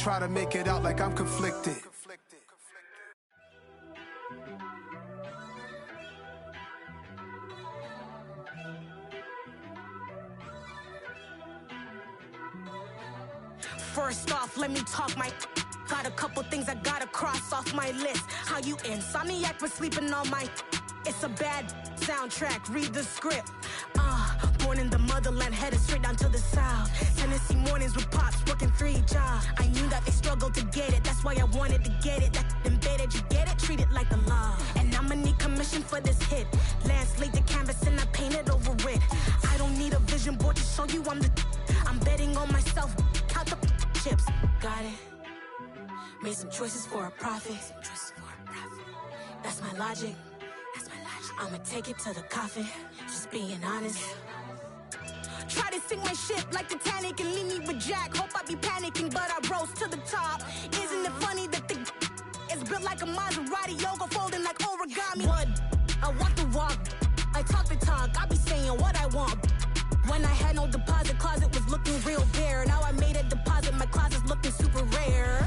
try to make it out like I'm conflicted. First off, let me talk my... Got a couple things I gotta cross off my list. How you insomniac for sleeping on my... It's a bad soundtrack, read the script. Born in the motherland, headed straight down to the south. Tennessee mornings with pops, working 3 jobs. I knew that they struggled to get it, that's why I wanted to get it. That embedded, you get it? Treat it like the law. And I'ma need commission for this hit. Lance laid the canvas and I painted over it. I don't need a vision board to show you I'm the... I'm betting on myself, count the chips. Got it. Made some choices for a profit. That's my logic. I'ma take it to the coffin, just being honest. Try to sink my ship like Titanic and leave me with Jack. Hope I be panicking, but I rose to the top. Isn't it funny that the is built like a Maserati, yoga folding like origami? What? I walk the walk, I talk the talk, I be saying what I want. When I had no deposit, closet was looking real bare. Now I made a deposit, my closet's looking super rare.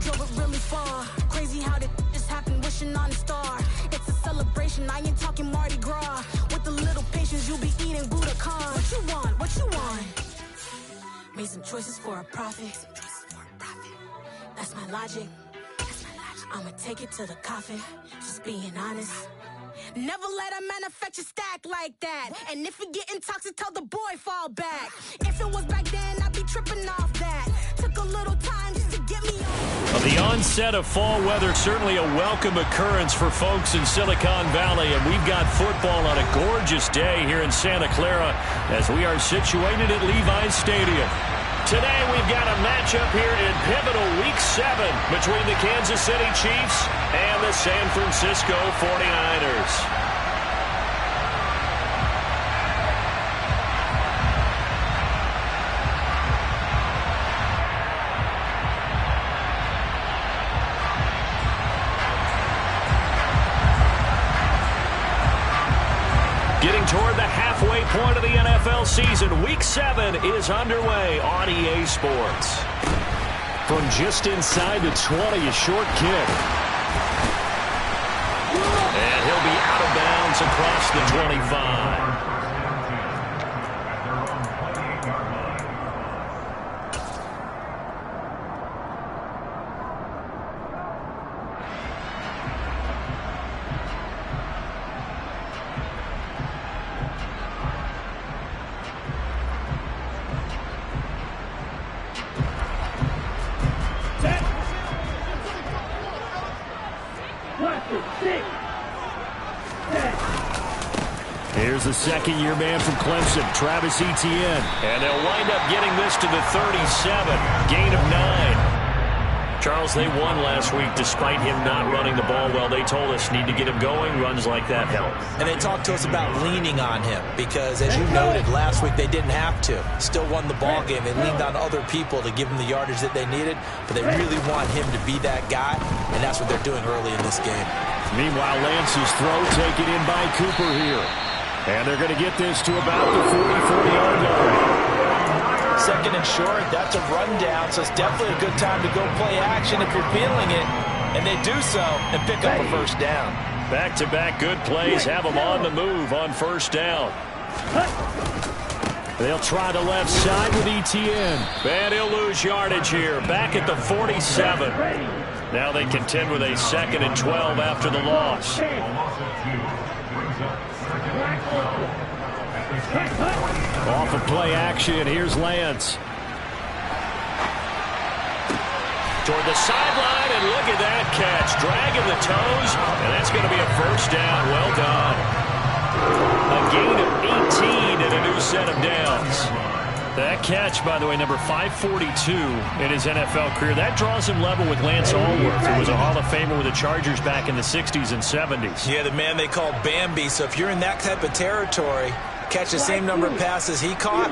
Drove it really far. Crazy how did just happen, wishing on a star. It's a celebration, I ain't talking Mardi Gras. With a little patience, you'll be eating Budokan. What you want? What you want? Made some choices for a profit. That's my logic. I'ma take it to the coffin, just being honest. Never let a manufacture stack like that. And if it getting toxic, tell the boy fall back. If it was back then, I'd be tripping off that. Took a little time just to get me on. Well, the onset of fall weather, certainly a welcome occurrence for folks in Silicon Valley. And we've got football on a gorgeous day here in Santa Clara as we are situated at Levi's Stadium. Today we've got a matchup here in pivotal Week 7 between the Kansas City Chiefs and the San Francisco 49ers. Getting toward the halfway point of the NFL season, Week 7 is underway on EA Sports. From just inside the 20, a short kick. And he'll be out of bounds across the 25. Here's the second-year man from Clemson, Travis Etienne. And they'll wind up getting this to the 37, gain of 9. Charles, they won last week despite him not running the ball well. They told us need to get him going. Runs like that help. And they talked to us about leaning on him because, as you noted, last week they didn't have to. Still won the ball game. They leaned on other people to give them the yardage that they needed, but they really want him to be that guy, and that's what they're doing early in this game. Meanwhile, Lance's throw taken in by Cooper here. And they're going to get this to about the 40-yard line. Second and short, that's a rundown, so it's definitely a good time to go play action if you're feeling it. And they do so and pick up a first down. Back-to-back good plays have them on the move on first down. They'll try the left side with Etienne. And he'll lose yardage here, back at the 47. Now they contend with a 2nd and 12 after the loss. Off of play action, here's Lance. Toward the sideline, and look at that catch. Dragging the toes, and that's going to be a first down. Well done. A gain of 18 and a new set of downs. That catch, by the way, number 542 in his NFL career. That draws him level with Lance Allworth, who was a Hall of Famer with the Chargers back in the 60s and 70s. Yeah, the man they called Bambi. So if you're in that type of territory, catch the same number of passes he caught,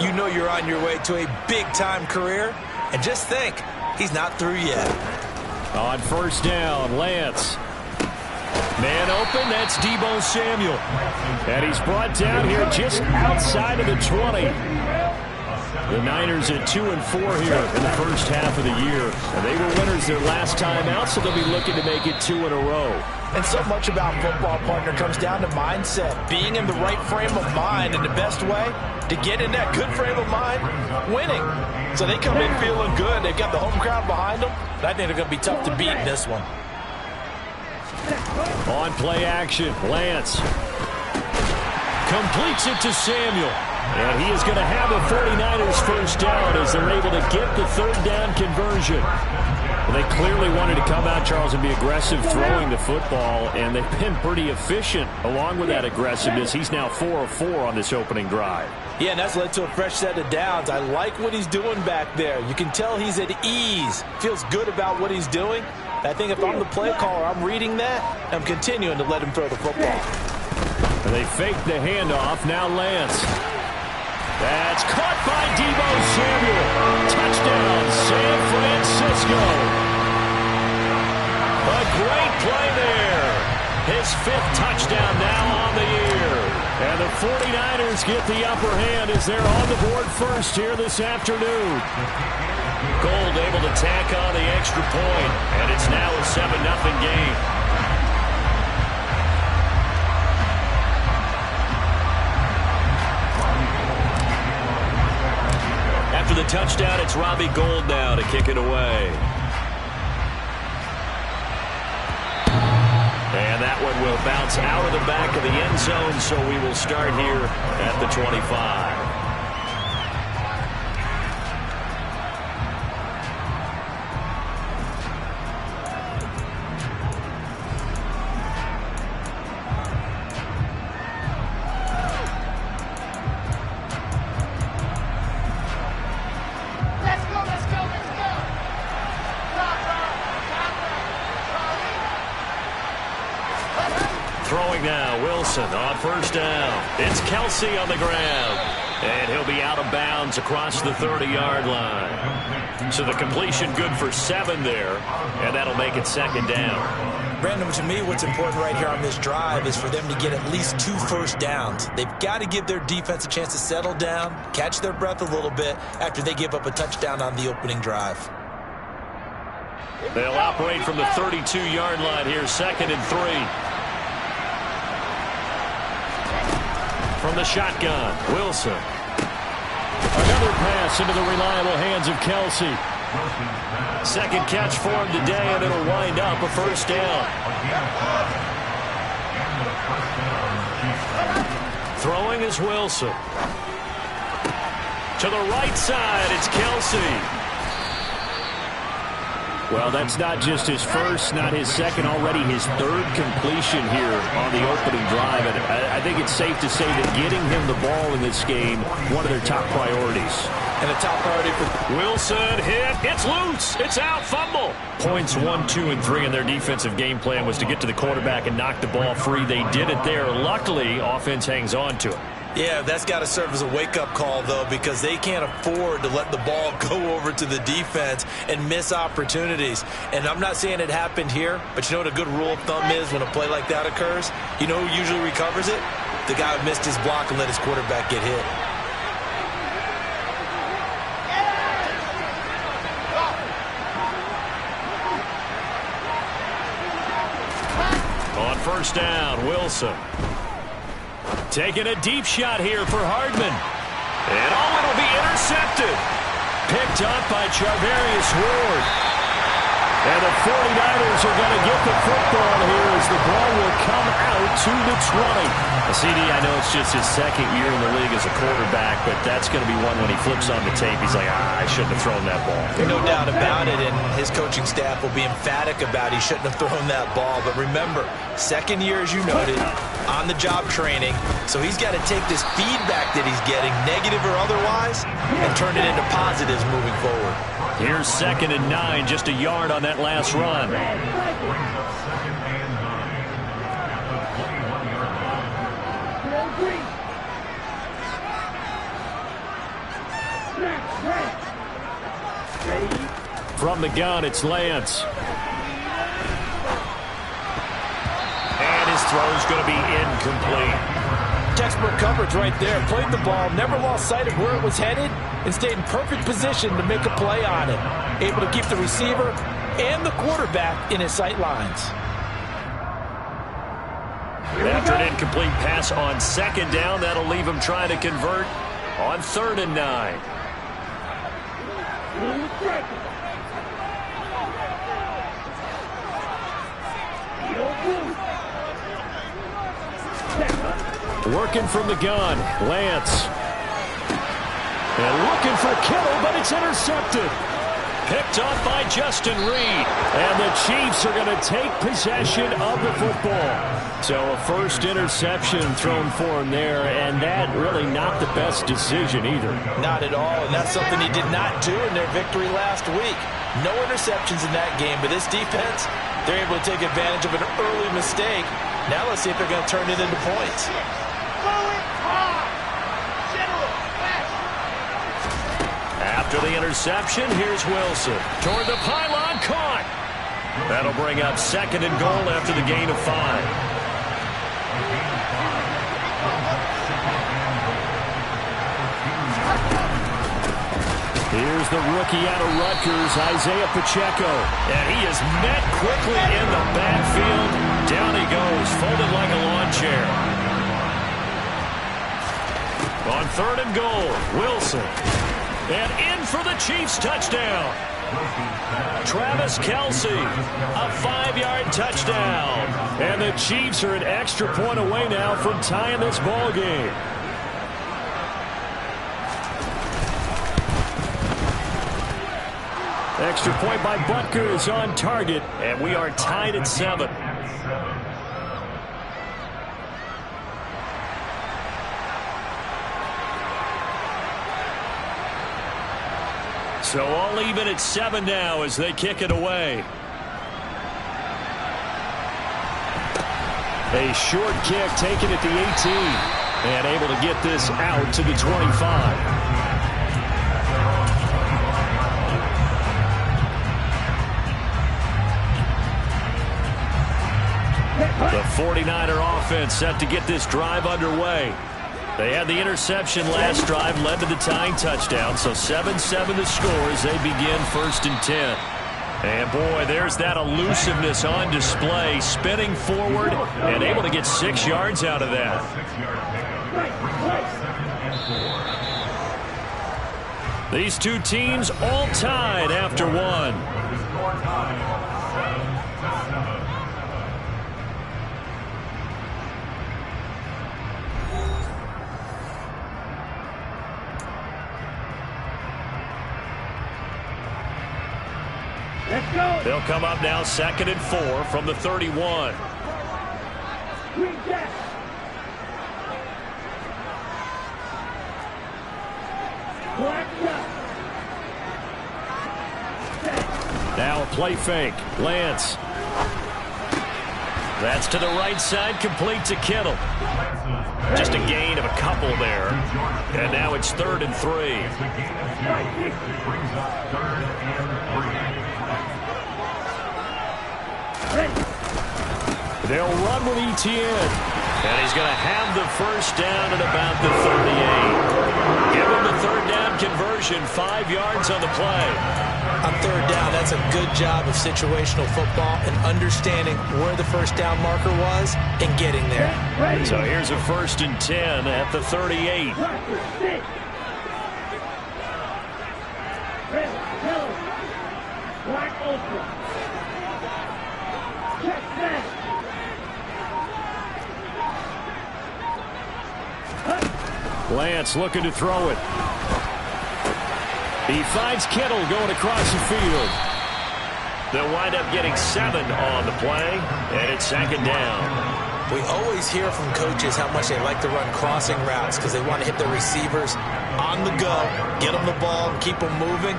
you know you're on your way to a big-time career. And just think, he's not through yet. On first down, Lance. Man open, that's Deebo Samuel. And he's brought down here just outside of the 20. The Niners at 2-4 here in the first half of the year. And they were winners their last time out, so they'll be looking to make it 2 in a row. And so much about football, partner, comes down to mindset. Being in the right frame of mind, and the best way to get in that good frame of mind, winning. So they come in feeling good. They've got the home crowd behind them. I think they're going to be tough to beat in this one. On play action, Lance completes it to Samuel. And he is going to have a 49ers first down as they're able to get the third down conversion. Well, they clearly wanted to come out, Charles, and be aggressive throwing the football, and they've been pretty efficient along with that aggressiveness. He's now 4 of 4 on this opening drive. Yeah, and that's led to a fresh set of downs. I like what he's doing back there. You can tell he's at ease, feels good about what he's doing. I think if I'm the play caller, I'm reading that, I'm continuing to let him throw the football. And they fake the handoff. Now Lance. That's caught by Deebo Samuel. Touchdown, San Francisco. A great play there. His 5th touchdown now on the year. And the 49ers get the upper hand as they're on the board first here this afternoon. Gold able to tack on the extra point, and it's now a 7-0 game. After the touchdown, it's Robbie Gould now to kick it away. And that one will bounce out of the back of the end zone, so we will start here at the 25. Throwing now, Wilson on first down. It's Kelsey on the ground. And he'll be out of bounds across the 30-yard line. So the completion good for 7 there, and that'll make it second down. Brandon, to me, what's important right here on this drive is for them to get at least 2 first downs. They've got to give their defense a chance to settle down, catch their breath a little bit after they give up a touchdown on the opening drive. They'll operate from the 32-yard line here, 2nd and 3. From the shotgun, Wilson. Another pass into the reliable hands of Kelsey. 2nd catch for him today, and it'll wind up a first down. Throwing is Wilson. To the right side, it's Kelsey. Well, that's not just his first, not his second, already his 3rd completion here on the opening drive. And I think it's safe to say that getting him the ball in this game, one of their top priorities. And a top priority for Wilson hit. It's loose. It's out. Fumble. Points 1, 2, and 3 in their defensive game plan was to get to the quarterback and knock the ball free. They did it there. Luckily, offense hangs on to it. Yeah, that's got to serve as a wake-up call, though, because they can't afford to let the ball go over to the defense and miss opportunities. And I'm not saying it happened here, but you know what a good rule of thumb is when a play like that occurs? You know who usually recovers it? The guy who missed his block and let his quarterback get hit. On first down, Wilson. Taking a deep shot here for Hardman. And it'll be intercepted. Picked up by Charvarius Ward. And the 49ers are going to get the football here as the ball will come out to the 20. CD, I know it's just his 2nd year in the league as a quarterback, but that's going to be one when he flips on the tape. He's like, I shouldn't have thrown that ball. No doubt about it, and his coaching staff will be emphatic about he shouldn't have thrown that ball. But remember, 2nd year, as you noted, on-the-job training, so he's got to take this feedback that he's getting, negative or otherwise, and turn it into positives moving forward. Here's 2nd and 9, just a yard on that last run. From the gun, it's Lance. And his throw is going to be incomplete. Textbook coverage right there. Played the ball, never lost sight of where it was headed, and stayed in perfect position to make a play on it. Able to keep the receiver and the quarterback in his sight lines. After an incomplete pass on second down, that'll leave him trying to convert on 3rd and 9. Working from the gun, Lance. And looking for Kittle, but it's intercepted. Picked off by Justin Reed. And the Chiefs are going to take possession of the football. So a first interception thrown for him there, and that really not the best decision either. Not at all, and that's something he did not do in their victory last week. No interceptions in that game, but this defense, they're able to take advantage of an early mistake. Now let's see if they're going to turn it into points. After the interception, here's Wilson. Toward the pylon, caught. That'll bring up 2nd and goal after the gain of 5. Here's the rookie out of Rutgers, Isaiah Pacheco. And he is met quickly in the backfield. Down he goes, folded like a lawn chair. On 3rd and goal, Wilson. And in for the Chiefs touchdown. Travis Kelce, a 5-yard touchdown. And the Chiefs are an extra point away now from tying this ball game. Extra point by Butker is on target, and we are tied at 7. So all even at 7 now as they kick it away. A short kick taken at the 18 and able to get this out to the 25. The 49er offense set to get this drive underway. They had the interception last drive, led to the tying touchdown, so 7-7 the score as they begin 1st and 10. And boy, there's that elusiveness on display, spinning forward and able to get 6 yards out of that. These two teams all tied after 1. They'll come up now 2nd and 4 from the 31. Now a play fake. Lance. That's to the right side, complete to Kittle. Just a gain of a couple there. And now it's 3rd and 3. They'll run with Etienne. And he's going to have the first down at about the 38. Give him the 3rd down conversion, 5 yards on the play. On 3rd down, that's a good job of situational football and understanding where the first down marker was and getting there. So here's a 1st and 10 at the 38. Lance looking to throw it. He finds Kittle going across the field. They'll wind up getting 7 on the play, and it's 2nd down. We always hear from coaches how much they like to run crossing routes because they want to hit their receivers on the go, get them the ball, and keep them moving.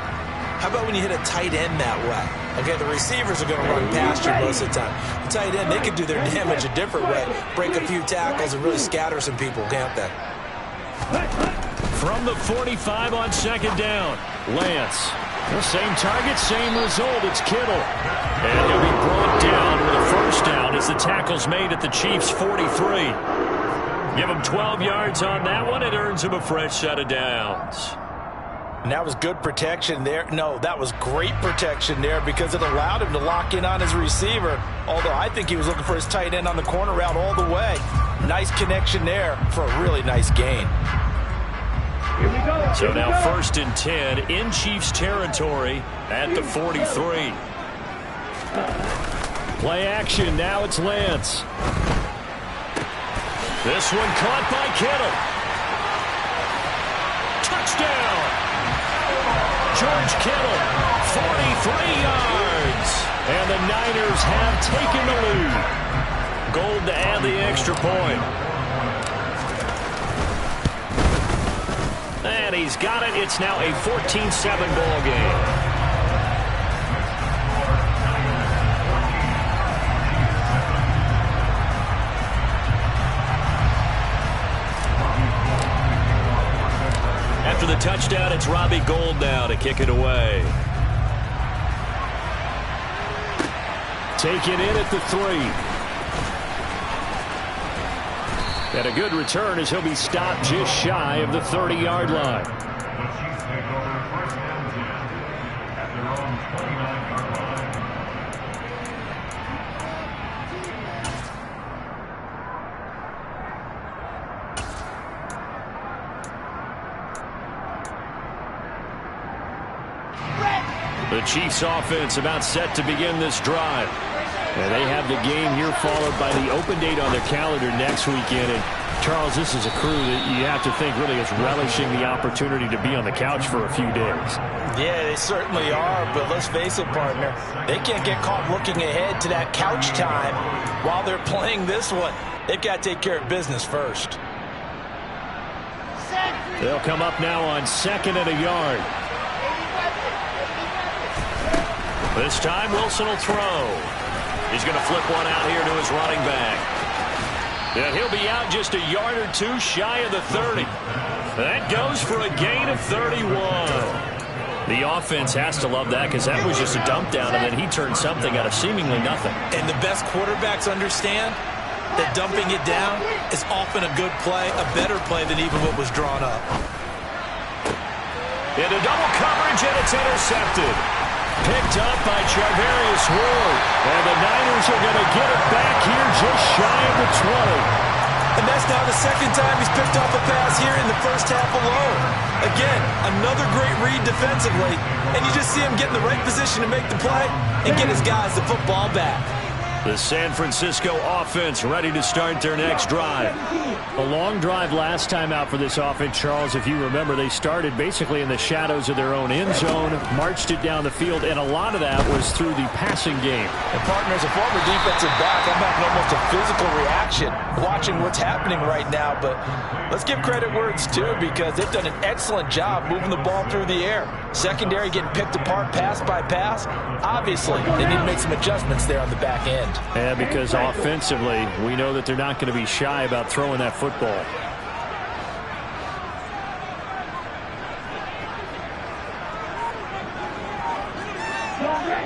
How about when you hit a tight end that way? Okay, the receivers are going to run past you most of the time. The tight end, they can do their damage a different way, break a few tackles and really scatter some people, can't they? From the 45 on 2nd down, Lance. The same target, same result. It's Kittle. And he'll be brought down with a 1st down as the tackle's made at the Chiefs' 43. Give him 12 yards on that one. It earns him a fresh set of downs. And that was good protection there. No, that was great protection there because it allowed him to lock in on his receiver. Although I think he was looking for his tight end on the corner route all the way. Nice connection there for a really nice gain. So now 1st and 10 in Chiefs territory at the 43. Play action. Now it's Lance. This one caught by Kittle. Touchdown. George Kittle, 43 yards. And the Niners have taken the lead. Gold to add the extra point. And he's got it. It's now a 14-7 ball game. After the touchdown, it's Robbie Gould now to kick it away. Take it in at the 3. And a good return as he'll be stopped just shy of the 30-yard line. The Chiefs offense about set to begin this drive. And they have the game here followed by the open date on their calendar next weekend. And Charles, this is a crew that you have to think really is relishing the opportunity to be on the couch for a few days. Yeah, they certainly are. But let's face it, partner, they can't get caught looking ahead to that couch time while they're playing this one. They've got to take care of business first. They'll come up now on 2nd and a yard. This time Wilson will throw. He's going to flip one out here to his running back. And he'll be out just a yard or two shy of the 30. That goes for a gain of 31. The offense has to love that because that was just a dump down, and then he turned something out of seemingly nothing. And the best quarterbacks understand that dumping it down is often a good play, a better play than even what was drawn up. Into double coverage, and it's intercepted. Picked up by Charvarius Ward. And the Niners are going to get it back here just shy of the 20. And that's now the 2nd time he's picked off a pass here in the first half alone. Again, another great read defensively. And you just see him get in the right position to make the play and get his guys the football back. The San Francisco offense ready to start their next drive. A long drive last time out for this offense, Charles. If you remember, they started basically in the shadows of their own end zone, marched it down the field, and a lot of that was through the passing game. And partner, as a former defensive back, I'm having almost a physical reaction watching what's happening right now. But let's give credit where it's due because they've done an excellent job moving the ball through the air. Secondary getting picked apart pass by pass. Obviously, they need to make some adjustments there on the back end. Yeah, because offensively, we know that they're not going to be shy about throwing that football.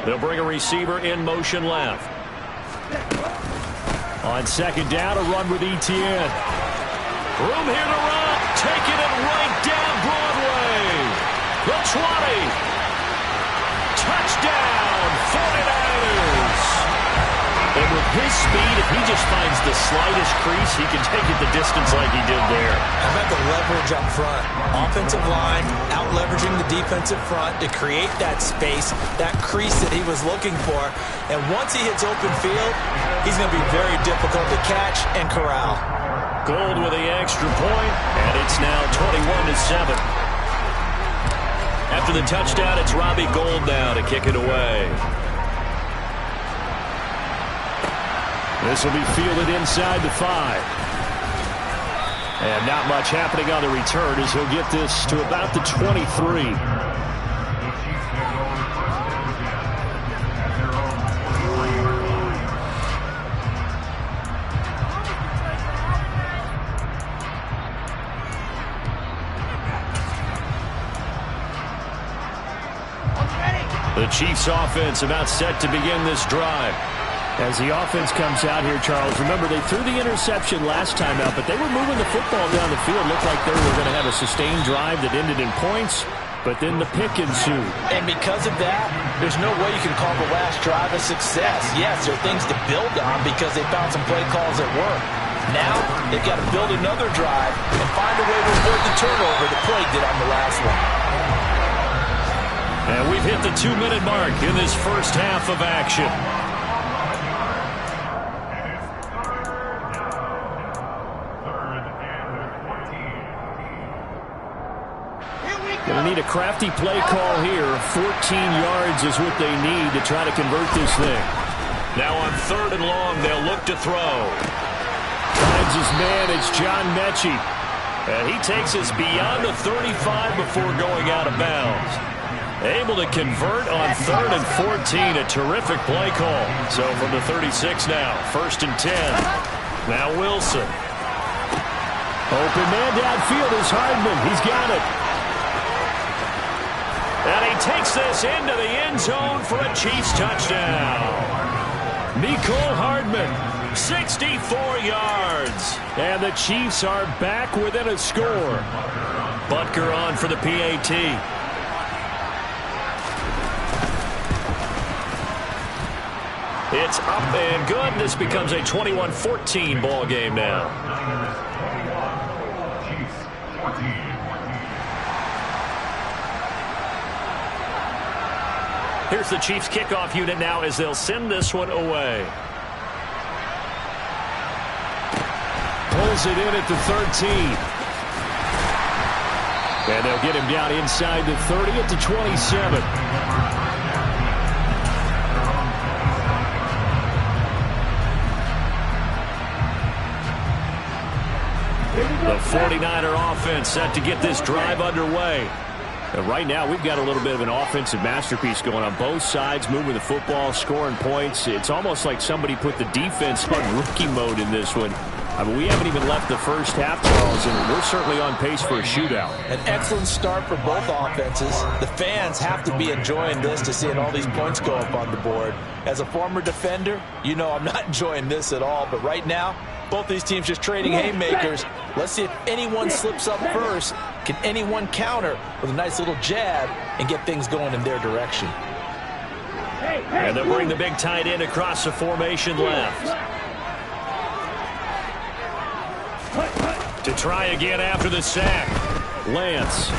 They'll bring a receiver in motion left. On 2nd down, a run with Etienne. Room here to run. Taking it right down Broadway. The 20. Touchdown, 49ers. And with his speed, if he just finds the slightest crease, he can take it the distance like he did there. How about the leverage up front? Offensive line out-leveraging the defensive front to create that space, that crease that he was looking for. And once he hits open field, he's going to be very difficult to catch and corral. Gould with the extra point, and it's now 21-7. After the touchdown, it's Robbie Gould now to kick it away. This will be fielded inside the 5. And not much happening on the return as he'll get this to about the 23. The Chiefs offense about set to begin this drive. As the offense comes out here, Charles, remember they threw the interception last time out, but they were moving the football down the field. Looked like they were going to have a sustained drive that ended in points, but then the pick ensued. And because of that, there's no way you can call the last drive a success. Yes, there are things to build on because they found some play calls that work. Now, they've got to build another drive and find a way to avoid the turnover that plagued it on the last one. And we've hit the 2-minute mark in this first half of action. Going to need a crafty play call here. 14 yards is what they need to try to convert this thing. Now on 3rd and long, they'll look to throw. Finds his man, it's John Mechie. And he takes us beyond the 35 before going out of bounds. Able to convert on 3rd and 14. A terrific play call. So from the 36 now, 1st and 10. Now Wilson. Open man downfield is Hardman. He's got it. And he takes this into the end zone for a Chiefs touchdown. Mecole Hardman, 64 yards. And the Chiefs are back within a score. Butker on for the PAT. It's up and good. This becomes a 21-14 ball game now. Here's the Chiefs kickoff unit now as they'll send this one away. Pulls it in at the 13. And they'll get him down inside the 30 at the 27. The 49er offense set to get this drive underway. And right now, we've got a little bit of an offensive masterpiece going on both sides, moving the football, scoring points. It's almost like somebody put the defense on rookie mode in this one. I mean, we haven't even left the first half, Charles, and we're certainly on pace for a shootout. An excellent start for both offenses. The fans have to be enjoying this to seeing all these points go up on the board. As a former defender, you know I'm not enjoying this at all, but right now, both these teams just trading haymakers. Let's see if anyone slips up first. Can anyone counter with a nice little jab and get things going in their direction? And they'll bring the big tight end across the formation left. To try again after the sack. Lance.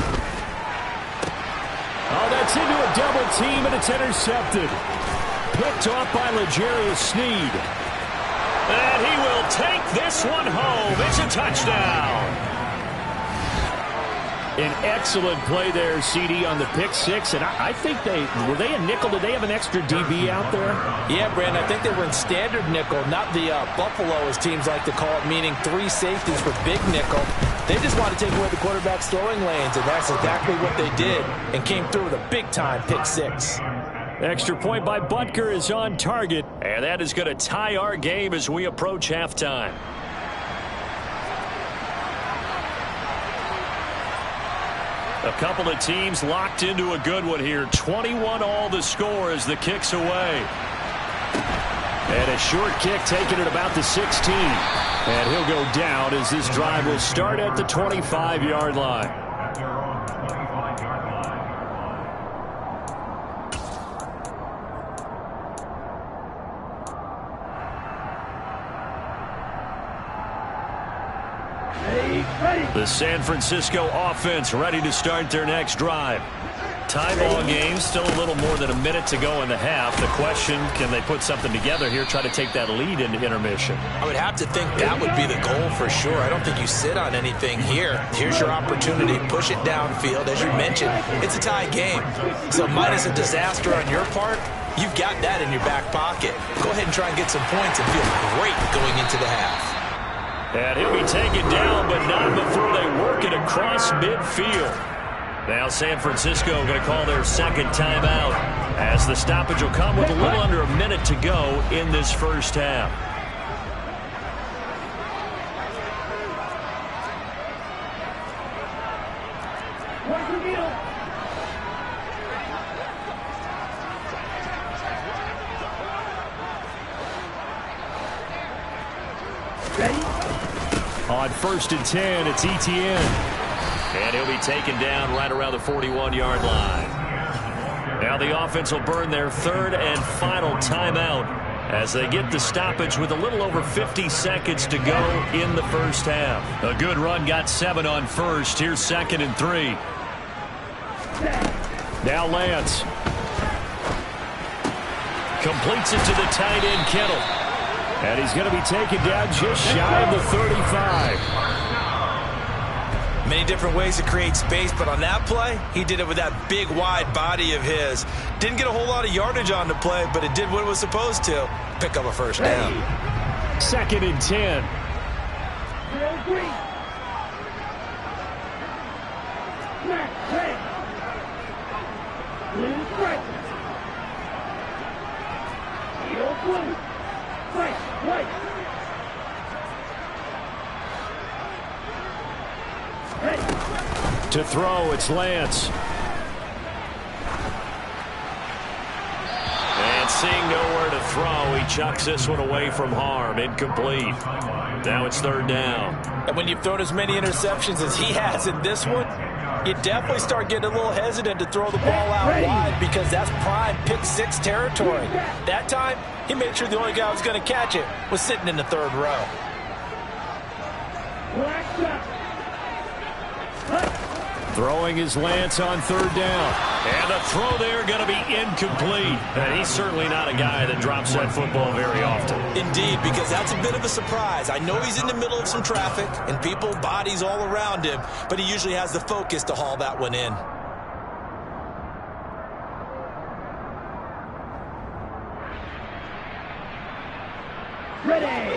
Oh, that's into a double team, and it's intercepted. Picked off by L'Jarius Sneed. And he will take this one home. It's a touchdown. An excellent play there, CD, on the pick six. And I think were they a nickel? Did they have an extra DB out there? Yeah, Brandon, I think they were in standard nickel, not the Buffalo, as teams like to call it, meaning 3 safeties for big nickel. They just want to take away the quarterback's throwing lanes, and that's exactly what they did, and came through with a big-time pick six. Extra point by Butker is on target, and that is going to tie our game as we approach halftime. A couple of teams locked into a good one here. 21 all the score as the kick's away. And a short kick taken at about the 16. And he'll go down as this drive will start at the 25-yard line. The San Francisco offense ready to start their next drive. Tie ball game, still a little more than a minute to go in the half. The question, can they put something together here, try to take that lead into intermission? I would have to think that would be the goal for sure. I don't think you sit on anything here. Here's your opportunity. Push it downfield. As you mentioned, it's a tie game. So minus a disaster on your part, you've got that in your back pocket. Go ahead and try and get some points and feel great going into the half. And he'll be taken down, but not before they work it across midfield. Now San Francisco going to call their second timeout as the stoppage will come with a little under a minute to go in this first half. On 1st and 10, it's Etienne. And he'll be taken down right around the 41-yard line. Now the offense will burn their 3rd and final timeout as they get the stoppage with a little over 50 seconds to go in the first half. A good run got 7 on 1st. Here's 2nd and 3. Now Lance. Completes it to the tight end, Kittle. And he's going to be taken down just shy of the 35. Many different ways to create space, but on that play, he did it with that big, wide body of his. Didn't get a whole lot of yardage on the play, but it did what it was supposed to. Pick up a first down. 2nd and 10. To throw, it's Lance. And seeing nowhere to throw, he chucks this one away from harm. Incomplete. Now it's 3rd down. And when you've thrown as many interceptions as he has in this one, you definitely start getting a little hesitant to throw the ball out wide because that's prime pick 6 territory. That time, he made sure the only guy who was going to catch it was sitting in the 3rd row. Throwing his Lance on 3rd down. And the throw there going to be incomplete. And he's certainly not a guy that drops that football very often. Indeed, because that's a bit of a surprise. I know he's in the middle of some traffic and people, bodies all around him, but he usually has the focus to haul that one in. Ready.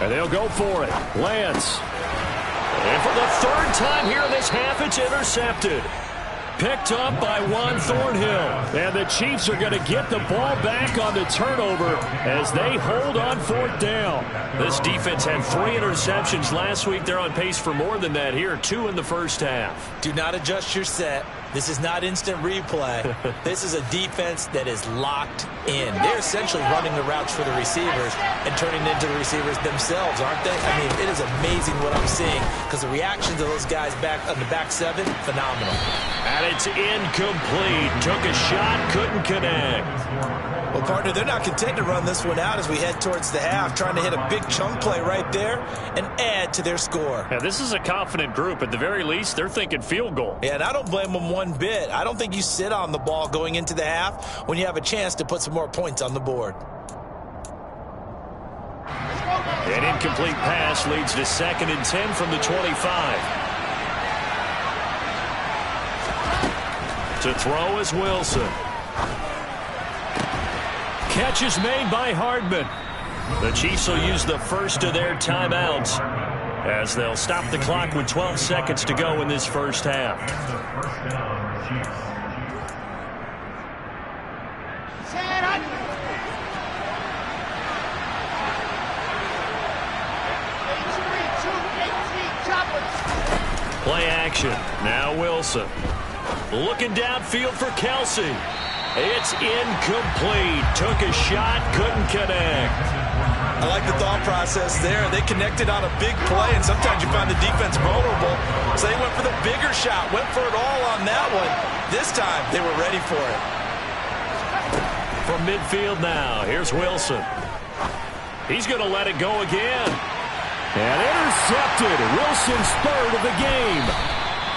And they'll go for it. Lance. And for the 3rd time here in this half, it's intercepted. Picked up by Juan Thornhill. And the Chiefs are going to get the ball back on the turnover as they hold on 4th down. This defense had 3 interceptions last week. They're on pace for more than that here. 2 in the first half. Do not adjust your set. This is not instant replay. This is a defense that is locked in. They're essentially running the routes for the receivers and turning into the receivers themselves, aren't they? I mean, it is amazing what I'm seeing because the reaction to those guys back on the back 7, phenomenal. And it's incomplete. Took a shot, couldn't connect. Well, partner, they're not content to run this one out as we head towards the half, trying to hit a big chunk play right there and add to their score. Yeah, this is a confident group. At the very least, they're thinking field goal. Yeah, and I don't blame them one bit. I don't think you sit on the ball going into the half when you have a chance to put some more points on the board. An incomplete pass leads to 2nd and 10 from the 25. To throw is Wilson. Catch is made by Hardman. The Chiefs will use the first of their timeouts as they'll stop the clock with 12 seconds to go in this first half. Play action. Now Wilson. Looking downfield for Kelsey. It's incomplete. Took a shot, couldn't connect. I like the thought process there. They connected on a big play, and sometimes you find the defense vulnerable. So they went for the bigger shot, went for it all on that one. This time, they were ready for it. From midfield now, here's Wilson. He's going to let it go again. And intercepted. Wilson's 3rd of the game.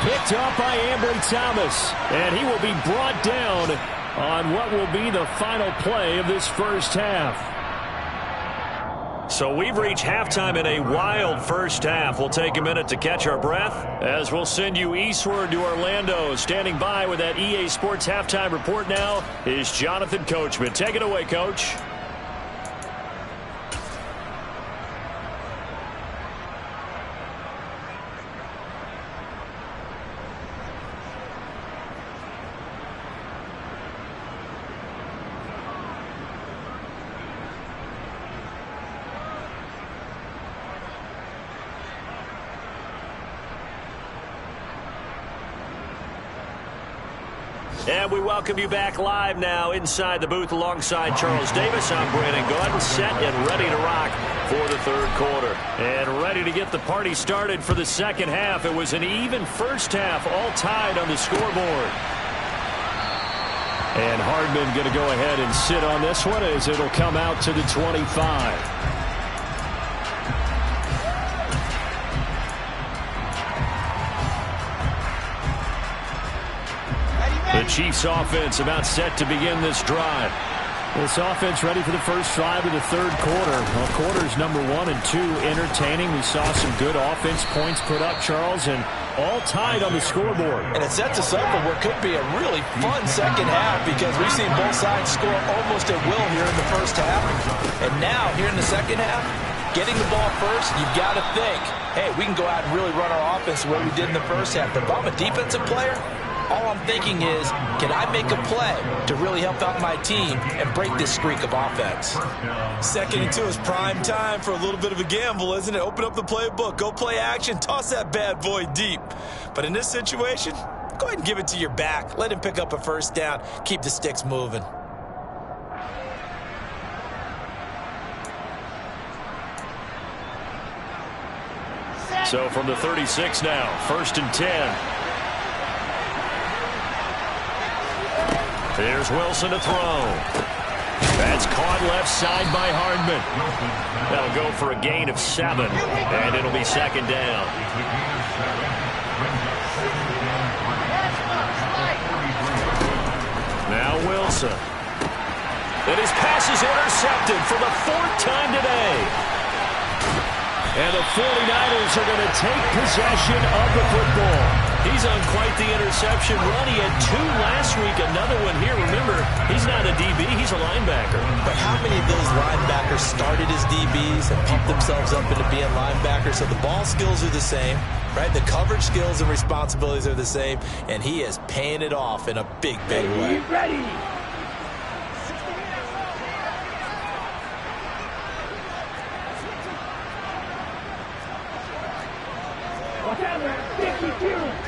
Picked up by Ambry Thomas. And he will be brought down on what will be the final play of this first half. So we've reached halftime in a wild first half. We'll take a minute to catch our breath as we'll send you eastward to Orlando. Standing by with that EA Sports halftime report now is Jonathan Coachman. Take it away, Coach. And we welcome you back live now inside the booth alongside Charles Davis. I'm Brandon Gaudin, set and ready to rock for the third quarter. And ready to get the party started for the second half. It was an even first half, all tied on the scoreboard. And Hardman going to go ahead and sit on this one as it'll come out to the 25. The Chiefs offense about set to begin this drive. This offense ready for the first drive of the third quarter. Well, quarters number 1 and 2 entertaining. We saw some good offense points put up, Charles, and all tied on the scoreboard. And it sets us up for what could be a really fun second half because we've seen both sides score almost at will here in the first half. And now, here in the second half, getting the ball first, you've got to think, hey, we can go out and really run our offense the way we did in the first half. But if I'm a defensive player, all I'm thinking is, can I make a play to really help out my team and break this streak of offense? 2nd and 2 is prime time for a little bit of a gamble, isn't it? Open up the playbook, go play action, toss that bad boy deep. But in this situation, go ahead and give it to your back. Let him pick up a first down. Keep the sticks moving. So from the 36 now, 1st and 10. There's Wilson to throw. That's caught left side by Hardman. That'll go for a gain of 7, and it'll be second down. Now Wilson. And his pass is intercepted for the 4th time today. And the 49ers are going to take possession of the football. He's on quite the interception run. He had 2 last week, another one here. Remember, he's not a DB, he's a linebacker. But how many of those linebackers started as DBs and pumped themselves up into being linebackers? So the ball skills are the same, right? The coverage skills and responsibilities are the same, and he is paying it off in a big, big way. Ready. Whatever, 52.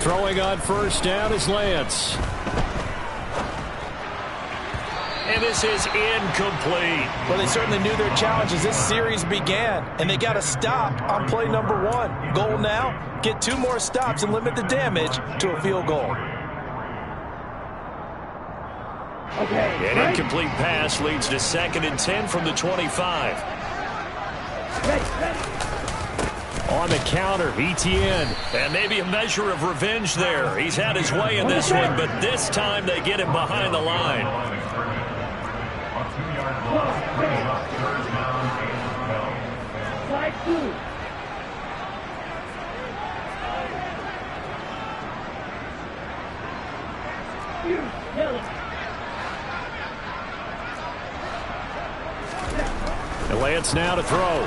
Throwing on first down is Lance. And this is incomplete. Well, they certainly knew their challenge as this series began, and they got to stop on play number 1. Goal now, get 2 more stops and limit the damage to a field goal. Okay. An incomplete pass leads to 2nd and 10 from the 25. Ready. On the counter, Etienne. And maybe a measure of revenge there. He's had his way in this one, but this time they get him behind the line. Slide 2. And Lance now to throw.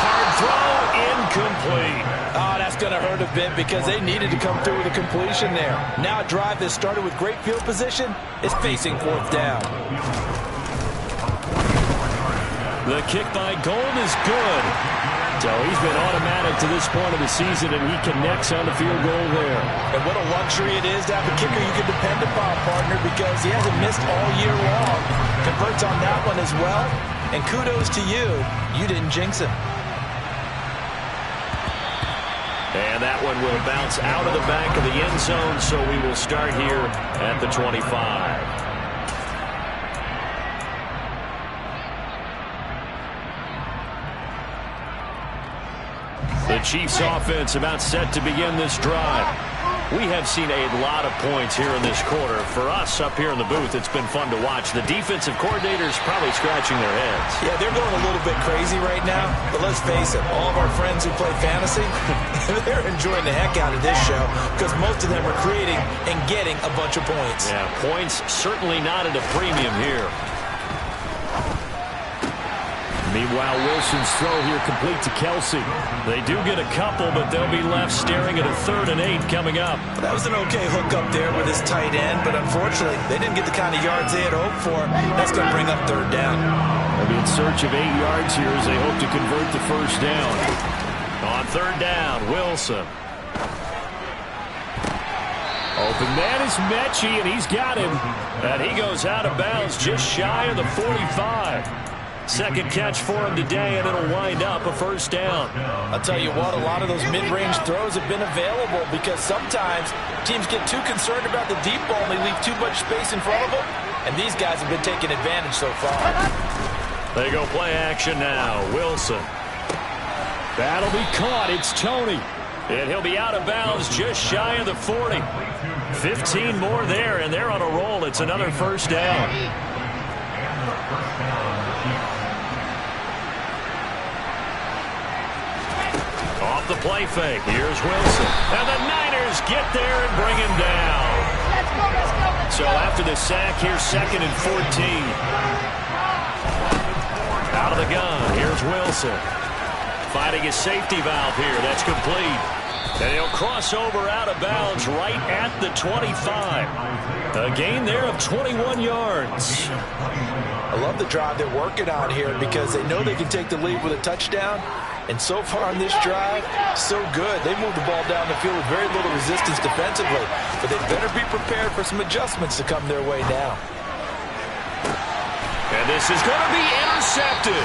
Hard throw, incomplete. Oh, that's going to hurt a bit because they needed to come through with a completion there. Now a drive that started with great field position is facing 4th down. The kick by Gold is good. So he's been automatic to this point of the season, and he connects on the field goal there. And what a luxury it is to have a kicker you can depend upon, partner, because he hasn't missed all year long. Converts on that one as well. And kudos to you. You didn't jinx him. And that one will bounce out of the back of the end zone, so we will start here at the 25. The Chiefs offense about set to begin this drive. We have seen a lot of points here in this quarter. For us up here in the booth, it's been fun to watch. The defensive coordinators probably scratching their heads. Yeah, they're going a little bit crazy right now. But let's face it, all of our friends who play fantasy, they're enjoying the heck out of this show because most of them are creating and getting a bunch of points. Yeah, points certainly not at a premium here. Meanwhile, Wilson's throw here complete to Kelsey. They do get a couple, but they'll be left staring at a 3rd and 8 coming up. That was an okay hook up there with his tight end, but unfortunately, they didn't get the kind of yards they had hoped for. That's going to bring up 3rd down. They'll be in search of 8 yards here as they hope to convert the 1st down. On 3rd down, Wilson. Open man is Mechie, and he's got him. And he goes out of bounds just shy of the 45. Second catch for him today, and it'll wind up a 1st down. I'll tell you what, a lot of those mid-range throws have been available because sometimes teams get too concerned about the deep ball and they leave too much space in front of them, and these guys have been taking advantage so far. They go play action now. Wilson. That'll be caught. It's Tony. And he'll be out of bounds just shy of the 40. 15 more there, and they're on a roll. It's another 1st down. Off the play fake. Here's Wilson. And the Niners get there and bring him down. So after the sack, here's 2nd and 14. Out of the gun. Here's Wilson. Finding his safety valve here. That's complete. And he'll cross over out of bounds right at the 25. A gain there of 21 yards. I love the drive they're working on here because they know they can take the lead with a touchdown. And so far on this drive, so good. They moved the ball down the field with very little resistance defensively. But they better be prepared for some adjustments to come their way now. And this is going to be intercepted.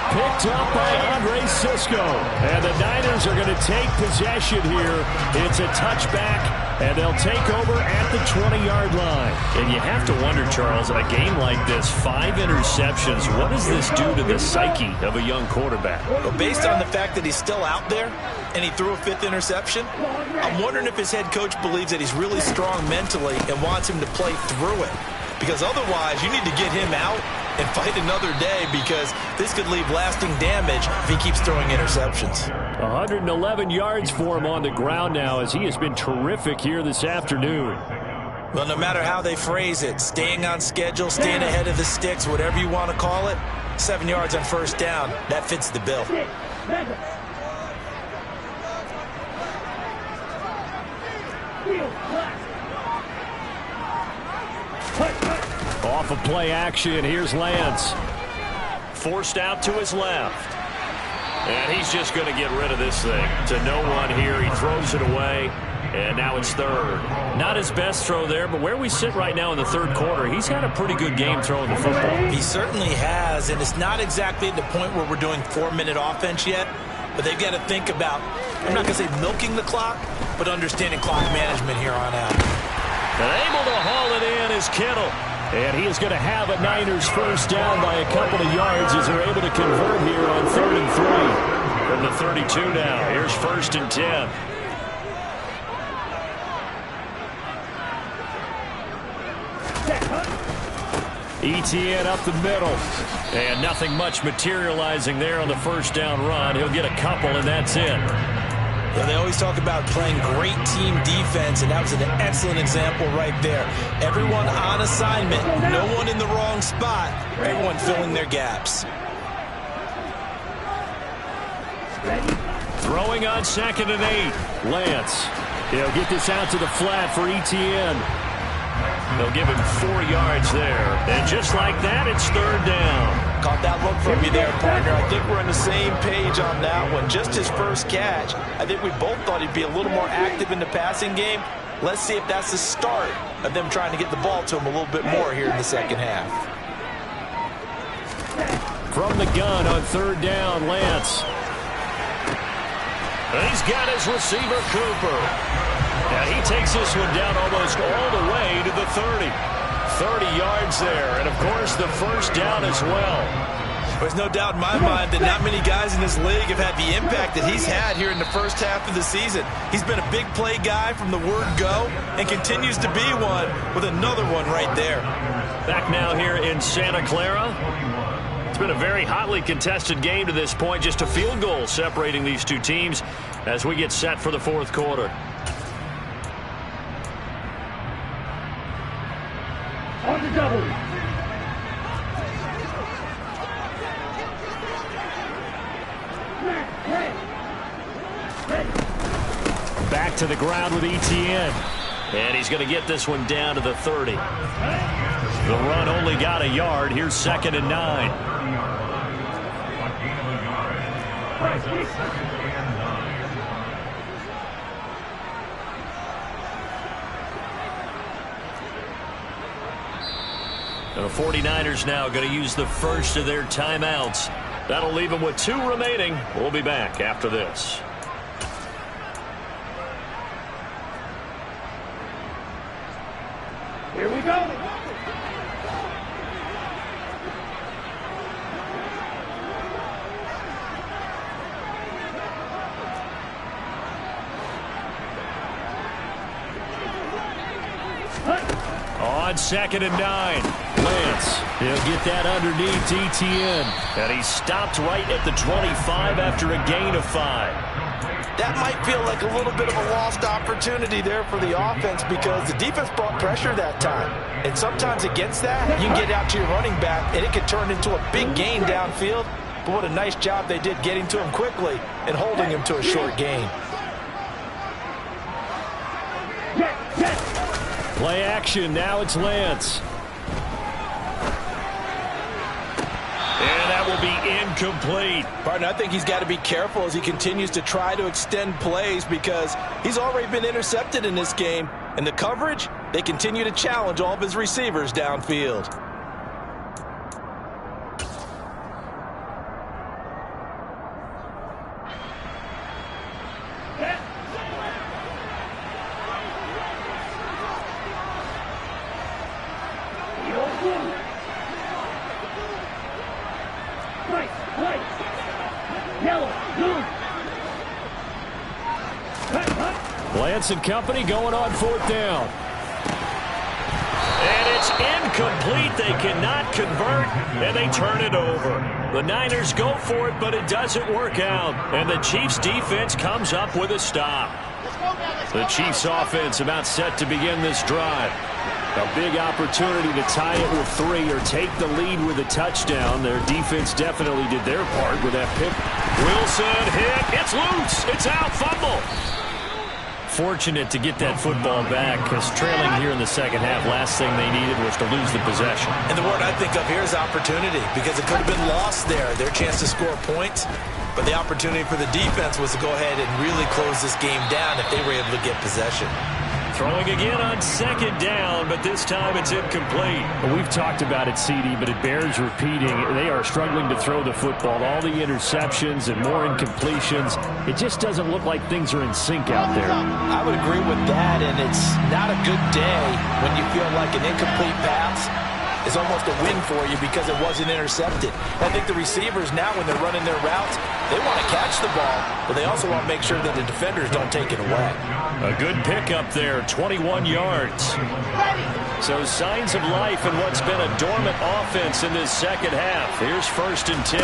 Picked up by Andre Sisco. And the Niners are going to take possession here. It's a touchback, and they'll take over at the 20-yard line. And you have to wonder, Charles, in a game like this, 5 interceptions, what does this do to the psyche of a young quarterback? Well, based on the fact that he's still out there and he threw a 5th interception, I'm wondering if his head coach believes that he's really strong mentally and wants him to play through it. Because otherwise, you need to get him out and fight another day because this could leave lasting damage if he keeps throwing interceptions. 111 yards for him on the ground now as he has been terrific here this afternoon. Well, no matter how they phrase it, staying on schedule, staying ahead of the sticks, whatever you want to call it, 7 yards on 1st down, that fits the bill. Off of play action, here's Lance. Forced out to his left. And he's just going to get rid of this thing. To no one here, he throws it away. And now it's 3rd. Not his best throw there, but where we sit right now in the 3rd quarter, he's had a pretty good game throwing the football. He certainly has, and it's not exactly at the point where we're doing 4-minute offense yet, but they've got to think about, I'm not going to say milking the clock, but understanding clock management here on out. And able to haul it in is Kittle. And he is going to have a Niners 1st down by a couple of yards as they're able to convert here on 3rd and 3. From the 32 now, here's 1st and 10. ETN up the middle. And nothing much materializing there on the 1st down run. He'll get a couple, and that's it. Yeah, they always talk about playing great team defense, and that was an excellent example right there. Everyone on assignment, no one in the wrong spot, everyone filling their gaps. Throwing on 2nd and 8. Lance. He'll get this out to the flat for ETN. They'll give him 4 yards there. And just like that, it's 3rd down. Caught that look from you there, partner. I think we're on the same page on that one. Just his first catch. I think we both thought he'd be a little more active in the passing game. Let's see if that's the start of them trying to get the ball to him a little bit more here in the 2nd half. From the gun on 3rd down, Lance. And he's got his receiver, Cooper. And he takes this one down almost all the way to the 30. 30 yards there, and of course the 1st down as well. There's no doubt in my mind that not many guys in this league have had the impact that he's had here in the 1st half of the season. He's been a big play guy from the word go and continues to be one with another one right there. Back now here in Santa Clara. It's been a very hotly contested game to this point. Just a field goal separating these two teams as we get set for the 4th quarter. On the double. Back to the ground with Etienne. And he's going to get this one down to the 30. The run only got a yard. Here's 2nd and 9. And the 49ers now going to use the first of their timeouts. That'll leave them with 2 remaining. We'll be back after this. Here we go. On 2nd and 9. Lance, he'll get that underneath Etienne. And he stopped right at the 25 after a gain of 5. That might feel like a little bit of a lost opportunity there for the offense because the defense brought pressure that time. And sometimes against that, you can get out to your running back, and it can turn into a big gain downfield. But what a nice job they did getting to him quickly and holding him to a short gain. Play action. Now it's Lance. And that will be incomplete. Partner, I think he's got to be careful as he continues to try to extend plays because he's already been intercepted in this game. And the coverage, they continue to challenge all of his receivers downfield. Lance and company going on 4th down. And it's incomplete. They cannot convert, and they turn it over. The Niners go for it, but it doesn't work out. And the Chiefs' defense comes up with a stop. The Chiefs' offense about set to begin this drive. A big opportunity to tie it with 3 or take the lead with a touchdown. Their defense definitely did their part with that pick. Wilson hit. It's loose. It's out. Fumble. Fortunate to get that football back because trailing here in the second half, last thing they needed was to lose the possession. And the word I think of here is opportunity because it could have been lost there, their chance to score points. But the opportunity for the defense was to go ahead and really close this game down if they were able to get possession. Throwing again on 2nd down, but this time it's incomplete. Well, we've talked about it, CD, but it bears repeating. They are struggling to throw the football. All the interceptions and more incompletions. It just doesn't look like things are in sync out there. I would agree with that, and it's not a good day when you feel like an incomplete pass is almost a win for you because it wasn't intercepted. I think the receivers now, when they're running their routes, they want to catch the ball, but they also want to make sure that the defenders don't take it away. A good pickup there, 21 yards. So signs of life in what's been a dormant offense in this second half. Here's 1st and 10.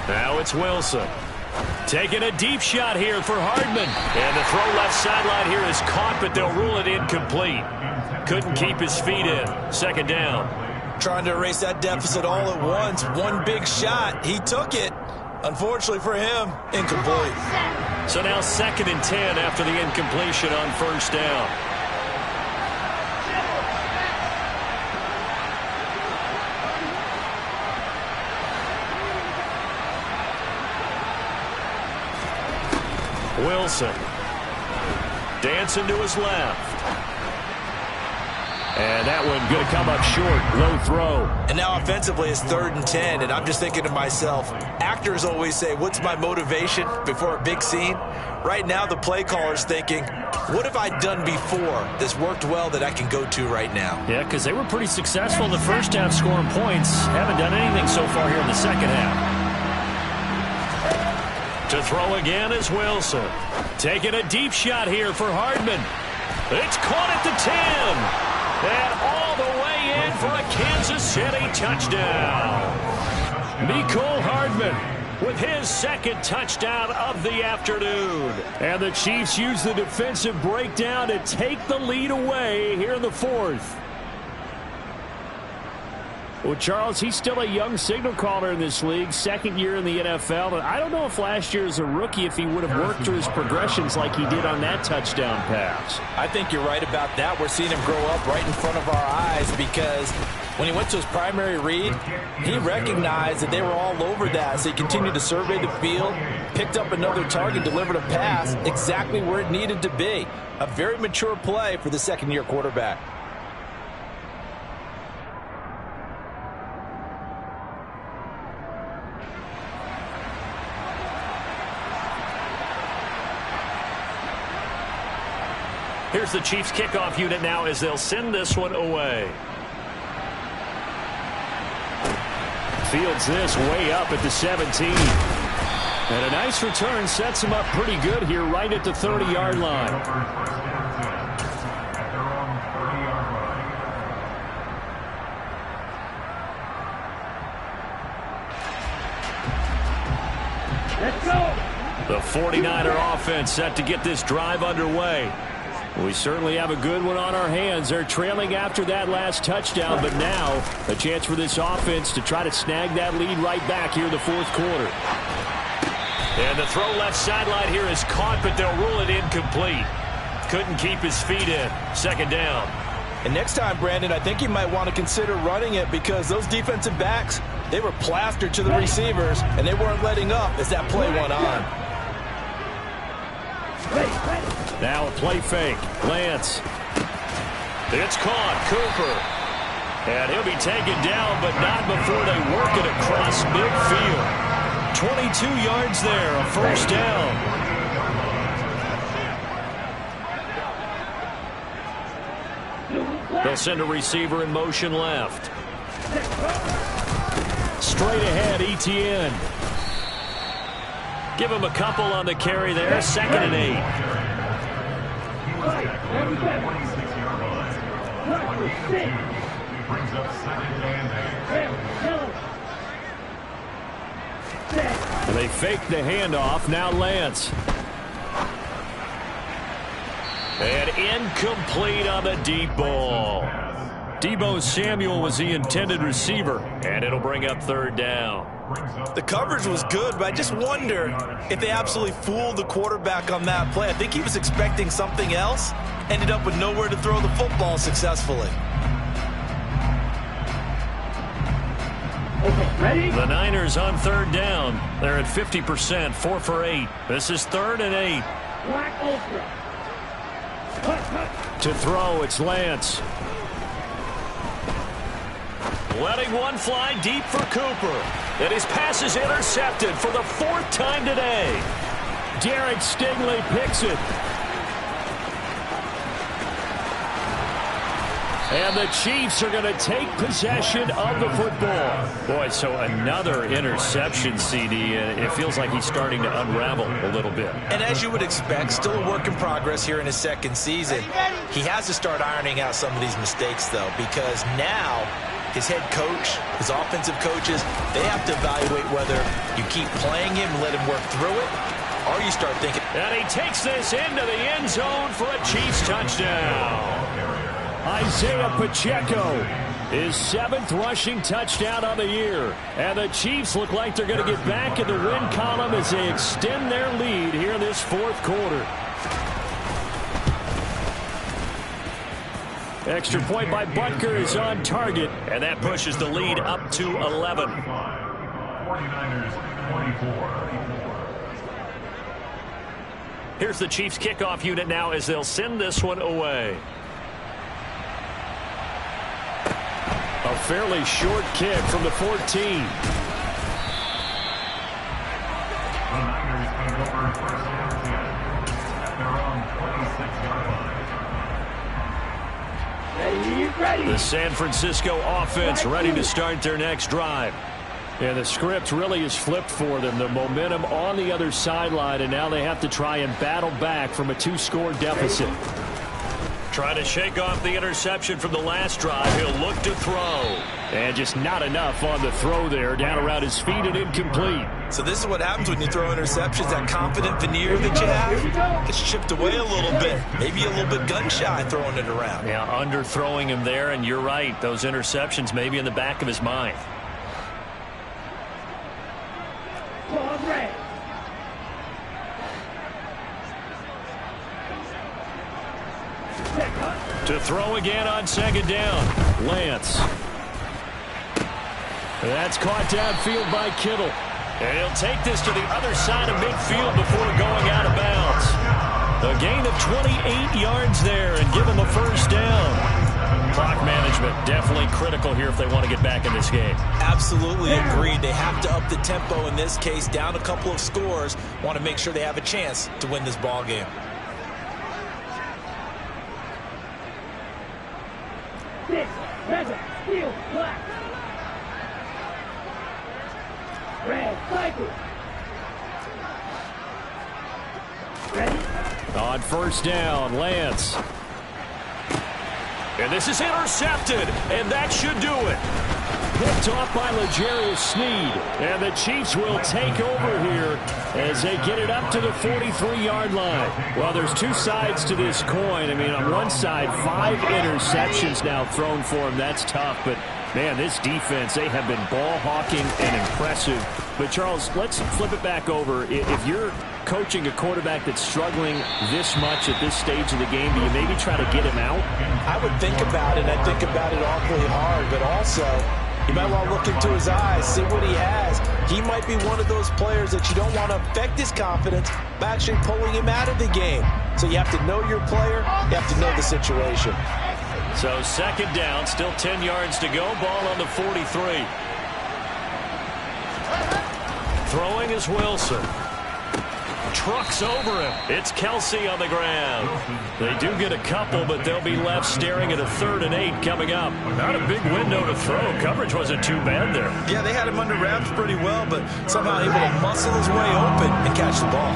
Now it's Wilson. Taking a deep shot here for Hardman. And the throw left sideline here is caught, but they'll rule it incomplete. Couldn't keep his feet in. 2nd down. Trying to erase that deficit all at once. One big shot. He took it. Unfortunately for him, incomplete. So now 2nd and 10 after the incompletion on 1st down. Wilson. Dancing to his left. And that one going to come up short. Low throw. And now offensively it's 3rd and 10. And I'm just thinking to myself, actors always say, what's my motivation before a big scene? Right now the play caller's thinking, what have I done before that's worked well that I can go to right now? Yeah, because they were pretty successful in the first half scoring points. Haven't done anything so far here in the second half. To throw again is Wilson. Taking a deep shot here for Hardman. It's caught at the 10. And all the way in for a Kansas City touchdown. Mecole Hardman with his 2nd touchdown of the afternoon. And the Chiefs use the defensive breakdown to take the lead away here in the 4th. Well, Charles, he's still a young signal caller in this league, second year in the NFL. And I don't know if last year as a rookie if he would have worked through his progressions like he did on that touchdown pass. I think you're right about that. We're seeing him grow up right in front of our eyes because when he went to his primary read, he recognized that they were all over that. So he continued to survey the field, picked up another target, delivered a pass exactly where it needed to be. A very mature play for the second-year quarterback. Here's the Chiefs kickoff unit now as they'll send this one away. Fields this way up at the 17. And a nice return sets him up pretty good here right at the 30-yard line. Let's go. The 49er offense set to get this drive underway. We certainly have a good one on our hands. They're trailing after that last touchdown, but now a chance for this offense to try to snag that lead right back here in the fourth quarter. And the throw left sideline here is caught, but they'll rule it incomplete. Couldn't keep his feet in. Second down. And next time, Brandon, I think you might want to consider running it because those defensive backs, they were plastered to the receivers, and they weren't letting up as that play went on. Now a play fake. Lance. It's caught. Cooper. And he'll be taken down, but not before they work it across midfield. 22 yards there, a first down. They'll send a receiver in motion left. Straight ahead, Etienne. Give him a couple on the carry there. Second and 8. And they fake the handoff. Now Lance. And incomplete on the deep ball. Deebo Samuel was the intended receiver. And it'll bring up third down. The coverage was good, but I just wonder if they absolutely fooled the quarterback on that play. I think he was expecting something else. Ended up with nowhere to throw the football successfully. Okay, ready? The Niners on third down. They're at 50%, 4 for 8. This is 3rd and 8. Black Ultra. To throw, it's Lance. Letting one fly deep for Cooper. And his pass is intercepted for the 4th time today. Derek Stingley picks it. And the Chiefs are going to take possession of the football. Boy, so another interception, CD. It feels like he's starting to unravel a little bit. And as you would expect, still a work in progress here in his second season. He has to start ironing out some of these mistakes, though, because now his head coach, his offensive coaches, they have to evaluate whether you keep playing him and let him work through it, or you start thinking. And he takes this into the end zone for a Chiefs touchdown. Isaiah Pacheco, his 7th rushing touchdown of the year. And the Chiefs look like they're going to get back in the win column as they extend their lead here in this fourth quarter. Extra point by Butker is on target. And that pushes the lead up to 11. 49ers 24. Here's the Chiefs kickoff unit now as they'll send this one away. A fairly short kick from the 14. The Niners take over first and 10 at their own 26-yard line. Ready? The San Francisco offense ready to start their next drive. And the script really is flipped for them. The momentum on the other sideline, and now they have to try and battle back from a 2-score deficit. Trying to shake off the interception from the last drive. He'll look to throw. And just not enough on the throw there. Down around his feet and incomplete. So this is what happens when you throw interceptions. That confident veneer that you have gets chipped away a little bit. Maybe a little bit gun-shy throwing it around. Yeah, underthrowing him there, and you're right. Those interceptions may be in the back of his mind. To throw again on second down. Lance. That's caught downfield by Kittle. And he'll take this to the other side of midfield before going out of bounds. A gain of 28 yards there and give him a first down. Clock management definitely critical here if they want to get back in this game. Absolutely agreed. They have to up the tempo in this case, down a couple of scores. Want to make sure they have a chance to win this ball game. Steel, black. Red, cycle. Ready? On first down, Lance. And this is intercepted, and that should do it. Picked off by L'Jarius Sneed. And the Chiefs will take over here as they get it up to the 43-yard line. Well, there's two sides to this coin. I mean, on one side, 5 interceptions now thrown for him. That's tough, but man, this defense, they have been ball hawking and impressive. But, Charles, let's flip it back over. If you're coaching a quarterback that's struggling this much at this stage of the game, do you maybe try to get him out? I would think about it. I think about it awfully hard, but also you might want to look into his eyes, see what he has. He might be one of those players that you don't want to affect his confidence by actually pulling him out of the game. So you have to know your player. You have to know the situation. So second down, still 10 yards to go. Ball on the 43. Throwing is Wilson. Trucks over him. It's Kelsey on the ground. They do get a couple, but they'll be left staring at a 3rd and 8 coming up. Not a big window to throw. Coverage wasn't too bad there. Yeah, they had him under wraps pretty well, but somehow able to muscle his way open and catch the ball.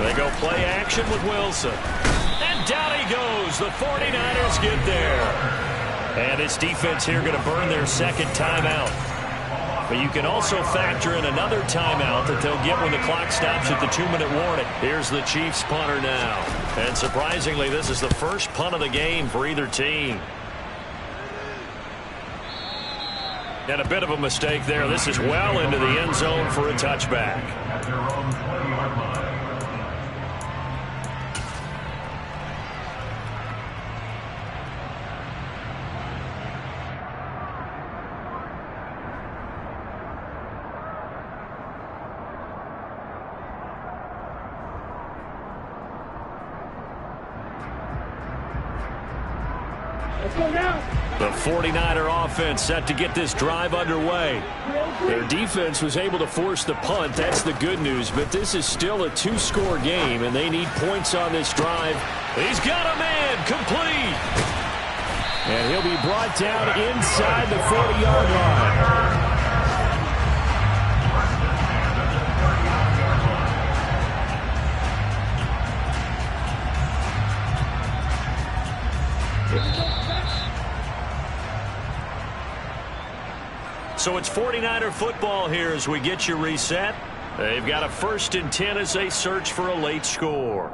They go play action with Wilson. And down he goes. The 49ers get there. And this defense here going to burn their second timeout. But you can also factor in another timeout that they'll get when the clock stops at the 2-minute warning. Here's the Chiefs punter now. And surprisingly, this is the first punt of the game for either team. And a bit of a mistake there. This is well into the end zone for a touchback. At their own 20-yard line. The 49er offense set to get this drive underway. Their defense was able to force the punt. That's the good news. But this is still a 2-score game, and they need points on this drive. He's got a man complete. And he'll be brought down inside the 40-yard line. So it's 49er football here as we get you reset. They've got a 1st and 10 as they search for a late score.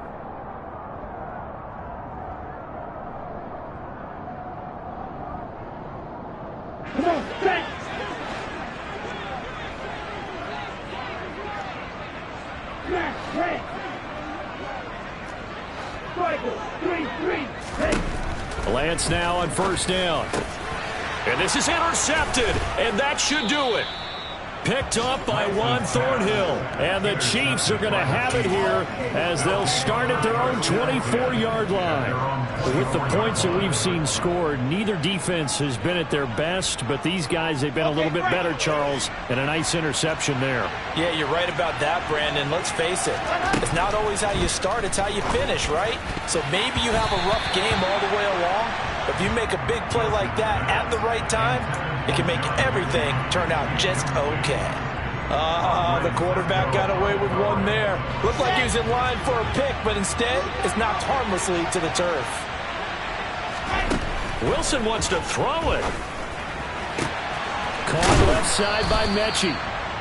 Come on, set. Smash, red. Cycle, 3-3, red. Lance now on first down. And this is intercepted, and that should do it. Picked up by Juan Thornhill. And the Chiefs are going to have it here as they'll start at their own 24-yard line. With the points that we've seen scored, neither defense has been at their best, but these guys, they've been a little bit better, Charles, and a nice interception there. Yeah, you're right about that, Brandon. Let's face it. It's not always how you start, it's how you finish, right? So maybe you have a rough game all the way along, but if you make a big play like that at the right time, it can make everything turn out just okay. The quarterback got away with one there. Looked like he was in line for a pick, but instead is knocked harmlessly to the turf. Wilson wants to throw it. Caught left side by Mechie.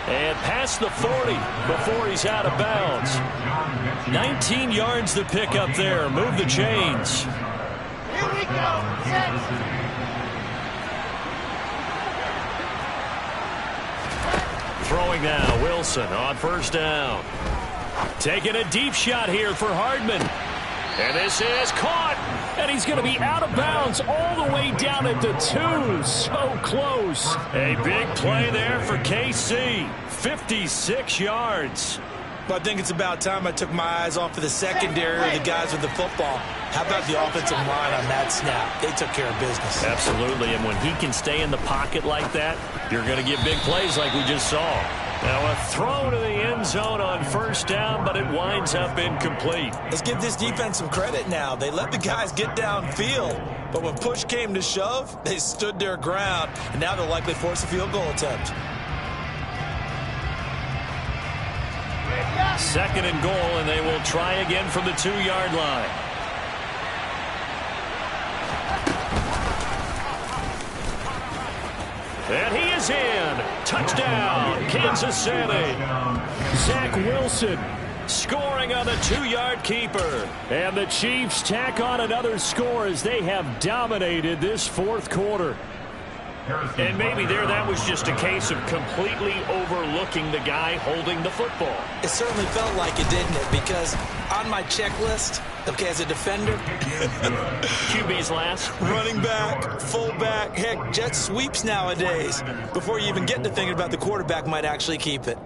And past the 40 before he's out of bounds. 19 yards to pick up there. Move the chains. Here we go. Set. Throwing now, Wilson on first down. Taking a deep shot here for Hardman. And this is caught. And he's going to be out of bounds all the way down at the 2. So close. A big play there for KC. 56 yards. But I think it's about time I took my eyes off of the secondary or the guys with the football. How about the offensive line on that snap? They took care of business. Absolutely, and when he can stay in the pocket like that, you're going to get big plays like we just saw. Now a throw to the end zone on first down, but it winds up incomplete. Let's give this defense some credit now. They let the guys get downfield, but when push came to shove, they stood their ground, and now they'll likely force a field goal attempt. Second and goal, and they will try again from the 2-yard line. And he is in. Touchdown, Kansas City. Zach Wilson scoring on the 2-yard keeper. And the Chiefs tack on another score as they have dominated this fourth quarter. And maybe that was just a case of completely overlooking the guy holding the football. It certainly felt like it, didn't it? Because on my checklist, okay, as a defender, QB's last. Running back, fullback, heck, jet sweeps nowadays. Before you even get to thinking about the quarterback might actually keep it.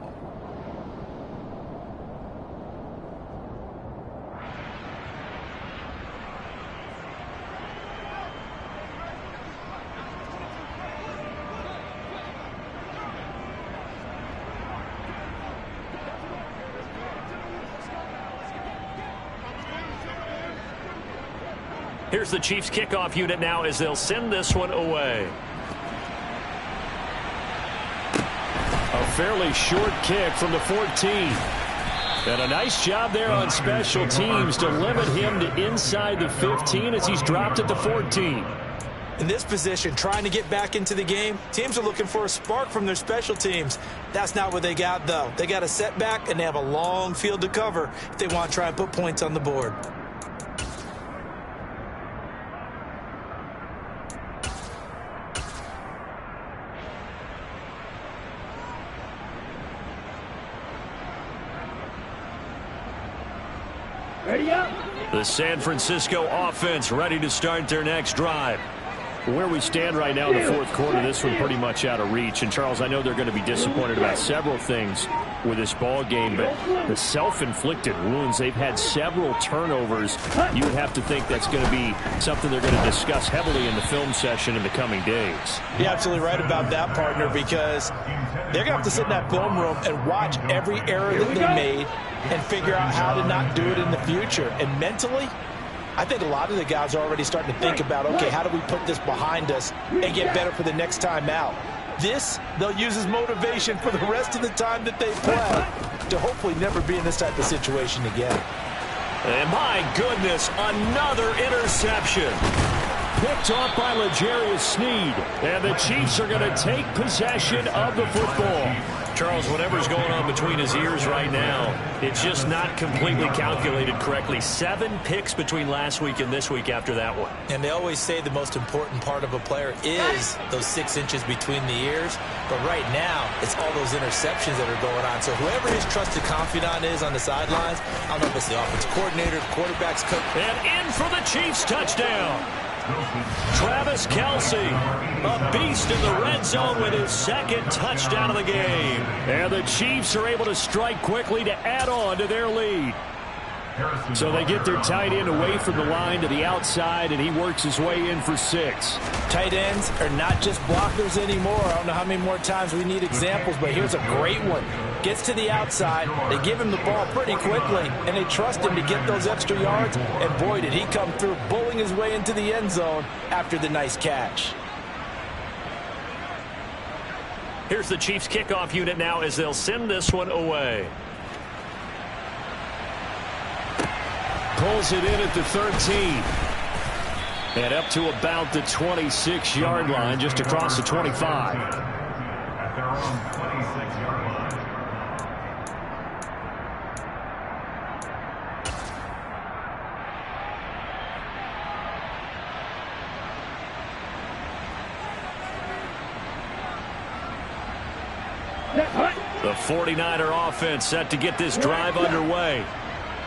Here's the Chiefs kickoff unit now as they'll send this one away. A fairly short kick from the 14. And a nice job there on special teams to limit him to inside the 15 as he's dropped at the 14. In this position, trying to get back into the game, teams are looking for a spark from their special teams. That's not what they got, though. They got a setback, and they have a long field to cover if they want to try and put points on the board. Ready up. The San Francisco offense ready to start their next drive. Where we stand right now in the fourth quarter, this one pretty much out of reach. And, Charles, I know they're going to be disappointed about several things with this ball game, but the self-inflicted wounds, they've had several turnovers. You would have to think that's going to be something they're going to discuss heavily in the film session in the coming days. You're absolutely right about that, partner, because they're going to have to sit in that film room and watch every error that they made and figure out how to not do it in the future. And mentally, I think a lot of the guys are already starting to think about, okay, how do we put this behind us and get better for the next time out? This, they'll use as motivation for the rest of the time that they play to hopefully never be in this type of situation again. And my goodness, another interception. Picked off by L'Jarius Sneed. And the Chiefs are going to take possession of the football. Charles, whatever's going on between his ears right now, it's just not completely calculated correctly. 7 picks between last week and this week after that one. And they always say the most important part of a player is those 6 inches between the ears. But right now, it's all those interceptions that are going on. So whoever his trusted confidant is on the sidelines, I don't know if it's the offensive coordinator, the quarterback's coach. And in for the Chiefs touchdown. Travis Kelce, a beast in the red zone with his second touchdown of the game. And the Chiefs are able to strike quickly to add on to their lead. So they get their tight end away from the line to the outside, and he works his way in for 6. Tight ends are not just blockers anymore. I don't know how many more times we need examples, but here's a great one. Gets to the outside, they give him the ball pretty quickly, and they trust him to get those extra yards, and boy, did he come through, bullying his way into the end zone after the nice catch. Here's the Chiefs kickoff unit now as they'll send this one away. Pulls it in at the 13. And up to about the 26-yard line, just across the 25. At their own 26-yard line. The 49er offense set to get this drive underway.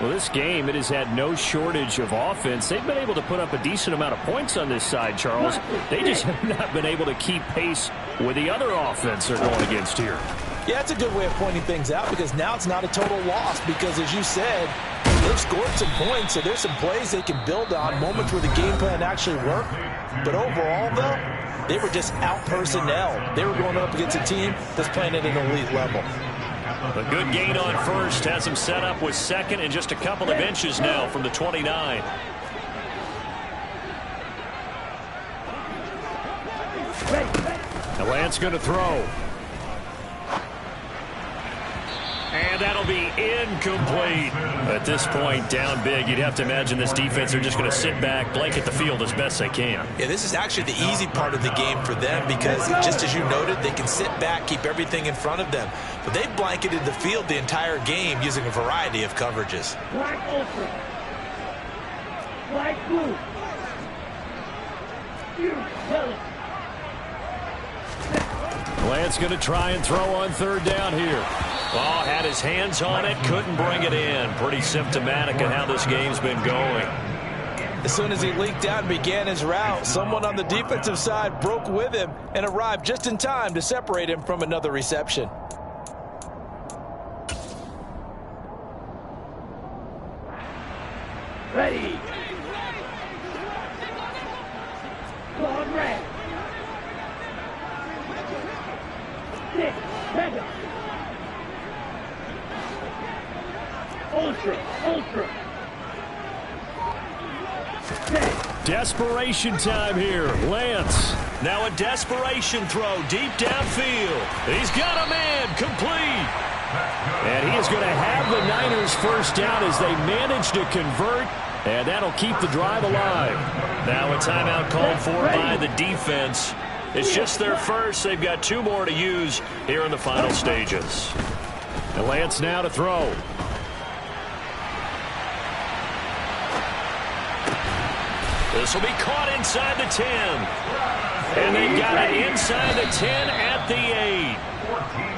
Well, this game, it has had no shortage of offense. They've been able to put up a decent amount of points on this side, Charles. They just have not been able to keep pace with the other offense they're going against here. Yeah, it's a good way of pointing things out because now it's not a total loss because, as you said, they've scored some points, so there's some plays they can build on, moments where the game plan actually worked. But overall, though, they were just out-personnel. They were going up against a team that's playing at an elite level. A good gain on first has him set up with second and just a couple of inches now from the 29. Now Lance going to throw. And that'll be incomplete. At this point, down big, you'd have to imagine this defense are just going to sit back, blanket the field as best they can. Yeah, this is actually the easy part of the game for them because, just as you noted, they can sit back, keep everything in front of them. But they've blanketed the field the entire game using a variety of coverages. Black ultra. Black blue. You tell it. Lance going to try and throw on third down here. Oh, had his hands on it, couldn't bring it in. Pretty symptomatic of how this game's been going. As soon as he leaked out and began his route, someone on the defensive side broke with him and arrived just in time to separate him from another reception. Ready. Claude red. Six. Mega. Ultra. Ultra. Desperation time here. Lance. Now a desperation throw deep downfield. He's got a man complete. And he is going to have the Niners first down as they manage to convert. And that'll keep the drive alive. Now a timeout called for by the defense. It's just their first. They've got two more to use here in the final stages. And Lance now to throw. This will be caught inside the 10. And they got it inside the 10 at the 8.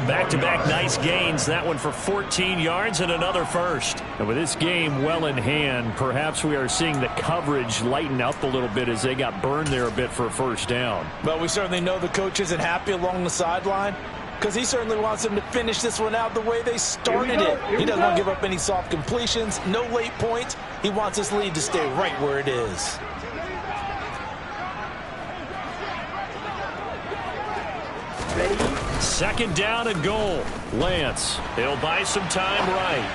Back-to-back nice gains. That one for 14 yards and another first. And with this game well in hand, perhaps we are seeing the coverage lighten up a little bit as they got burned there a bit for a first down. But we certainly know the coach isn't happy along the sideline because he certainly wants them to finish this one out the way they started it. He doesn't want to give up any soft completions, no late points. He wants this lead to stay right where it is. Second down and goal. Lance. He'll buy some time right.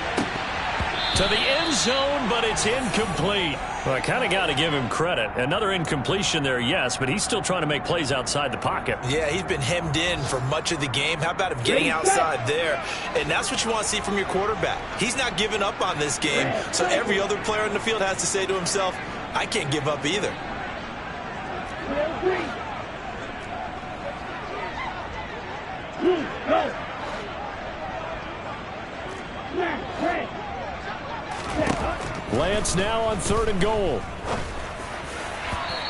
To the end zone, but it's incomplete. Well, I kind of got to give him credit. Another incompletion there, yes, but he's still trying to make plays outside the pocket. Yeah, he's been hemmed in for much of the game. How about him getting outside there? And that's what you want to see from your quarterback. He's not giving up on this game, so every other player in the field has to say to himself, I can't give up either. Go. Lance now on third and goal.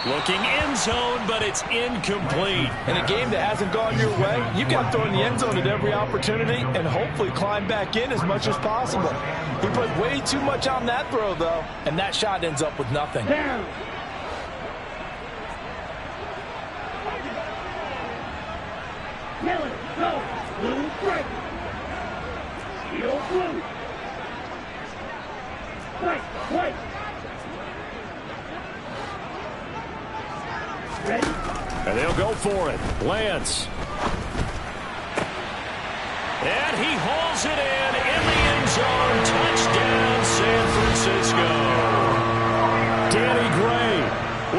Looking end zone, but it's incomplete. In a game that hasn't gone your way, you've got to throw in the end zone at every opportunity and hopefully climb back in as much as possible. He put way too much on that throw, though, and that shot ends up with nothing. Down. Yellow, go. Blue, strike. Steel, blue. White, white. Ready? And they'll go for it. Lance. And he hauls it in the end zone. Touchdown, San Francisco. Danny Gray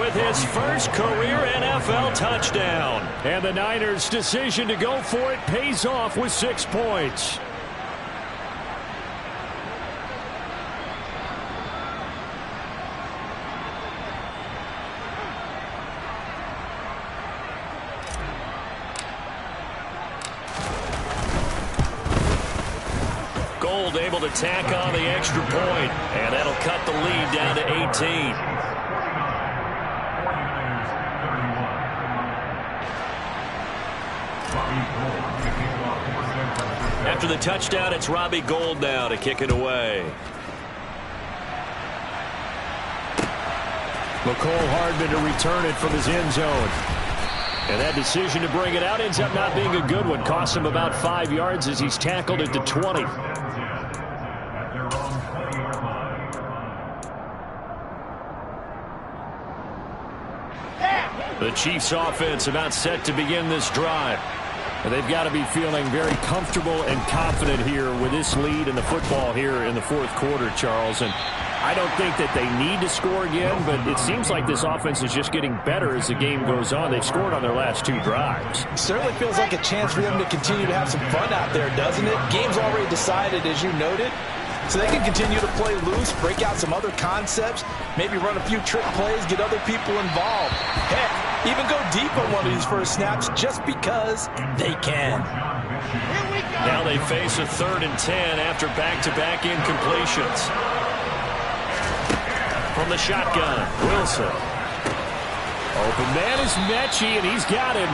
with his his first career NFL touchdown. And the Niners' decision to go for it pays off with 6 points. Gold able to tack on the extra point, and that'll cut the lead down to 18. After the touchdown, it's Robbie Gould now to kick it away. McCole Hardman to return it from his end zone. And that decision to bring it out ends up not being a good one. Costs him about 5 yards as he's tackled it to 20. The Chiefs offense about set to begin this drive. And they've got to be feeling very comfortable and confident here with this lead in the football here in the fourth quarter, Charles. And I don't think that they need to score again, but it seems like this offense is just getting better as the game goes on. They've scored on their last 2 drives. It certainly feels like a chance for them to continue to have some fun out there, doesn't it? Game's already decided, as you noted. So they can continue to play loose, break out some other concepts, maybe run a few trick plays, get other people involved. Heck, even go deep on one of these first snaps just because they can. Now they face a 3rd and 10 after back-to-back incompletions. From the shotgun, Wilson. Open man is Mechie, and he's got him.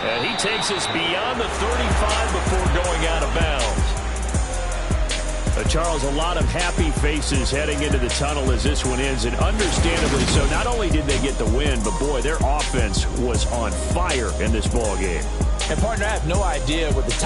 And he takes us beyond the 35 before going out of bounds. Charles, a lot of happy faces heading into the tunnel as this one ends, and understandably so. Not only did they get the win, but boy, their offense was on fire in this ball game. And partner, I have no idea what the